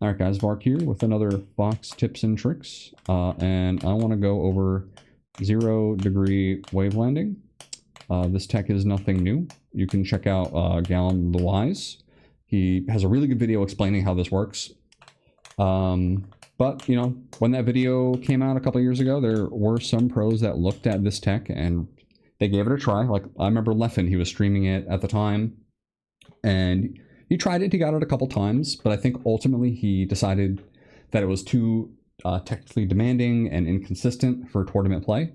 Alright guys, Vark here with another Fox tips and tricks, and I want to go over 0 degree wave landing. This tech is nothing new. You can check out Gallon the Wise. He has a really good video explaining how this works. But, you know, when that video came out a couple years ago, there were some pros that looked at this tech and they gave it a try. Like, I remember Leffen, he was streaming it at the time, and he tried it, he got it a couple times, but I think ultimately he decided that it was too technically demanding and inconsistent for tournament play,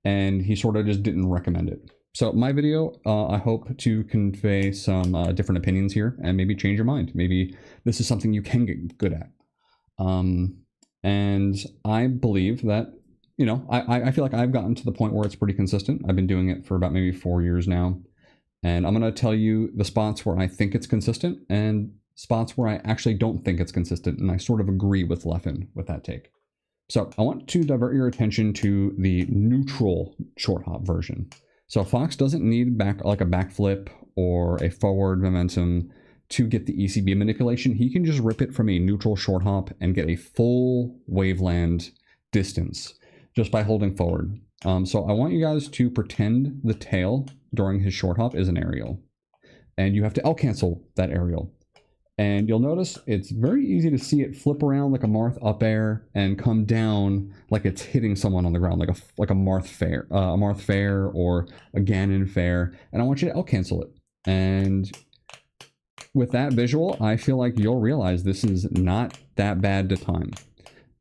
and he sort of just didn't recommend it. So my video, I hope to convey some different opinions here and maybe change your mind. Maybe this is something you can get good at. And I believe that, you know, I feel like I've gotten to the point where it's pretty consistent. I've been doing it for about maybe 4 years now. And I'm going to tell you the spots where I think it's consistent and spots where I actually don't think it's consistent. And I sort of agree with Leffen with that take. So I want to divert your attention to the neutral short hop version. So Fox doesn't need like a backflip or a forward momentum to get the ECB manipulation. He can just rip it from a neutral short hop and get a full waveland distance just by holding forward. So I want you guys to pretend the tail during his short hop is an aerial, and you have to L cancel that aerial. And you'll notice it's very easy to see it flip around like a Marth up air and come down like it's hitting someone on the ground, like a Marth fair or a Ganon fair. And I want you to L cancel it. And with that visual, I feel like you'll realize this is not that bad to time.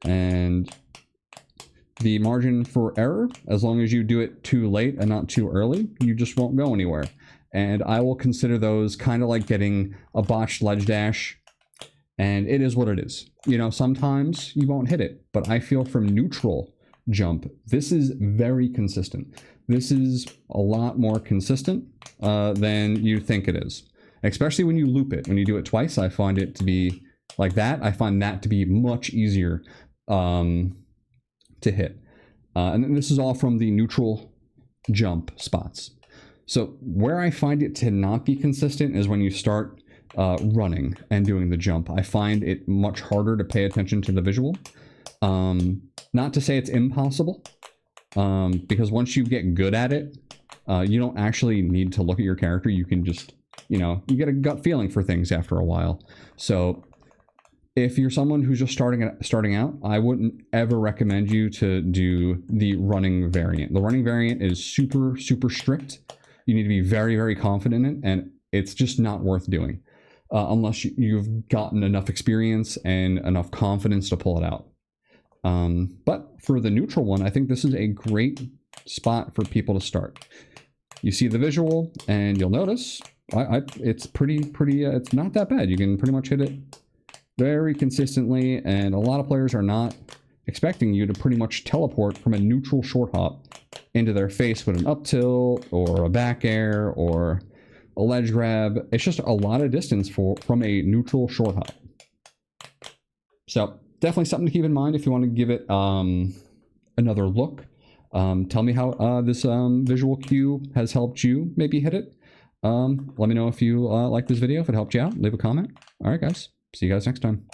And the margin for error, as long as you do it too late and not too early, you just won't go anywhere. And I will consider those kind of like getting a botched ledge dash, and it is what it is. You know, sometimes you won't hit it, but I feel from neutral jump, this is very consistent. This is a lot more consistent than you think it is, especially when you loop it. When you do it twice, I find it to be like that. I find that to be much easier to hit. And then this is all from the neutral jump spots. So where I find it to not be consistent is when you start running and doing the jump. I find it much harder to pay attention to the visual. Not to say it's impossible, because once you get good at it, you don't actually need to look at your character. You can just, you know, you get a gut feeling for things after a while. So if you're someone who's just starting out, I wouldn't ever recommend you to do the running variant. The running variant is super, super strict. You need to be very, very confident in it, and it's just not worth doing unless you've gotten enough experience and enough confidence to pull it out. But for the neutral one, I think this is a great spot for people to start. You see the visual, and you'll notice it's it's not that bad. You can pretty much hit it very consistently, and a lot of players are not expecting you to pretty much teleport from a neutral short hop into their face with an up tilt or a back air or a ledge grab. It's just a lot of distance from a neutral short hop. So definitely something to keep in mind if you want to give it another look. Tell me how this visual cue has helped you maybe hit it. Let me know if you like this video, if it helped you out. Leave a comment. All right, guys. See you guys next time.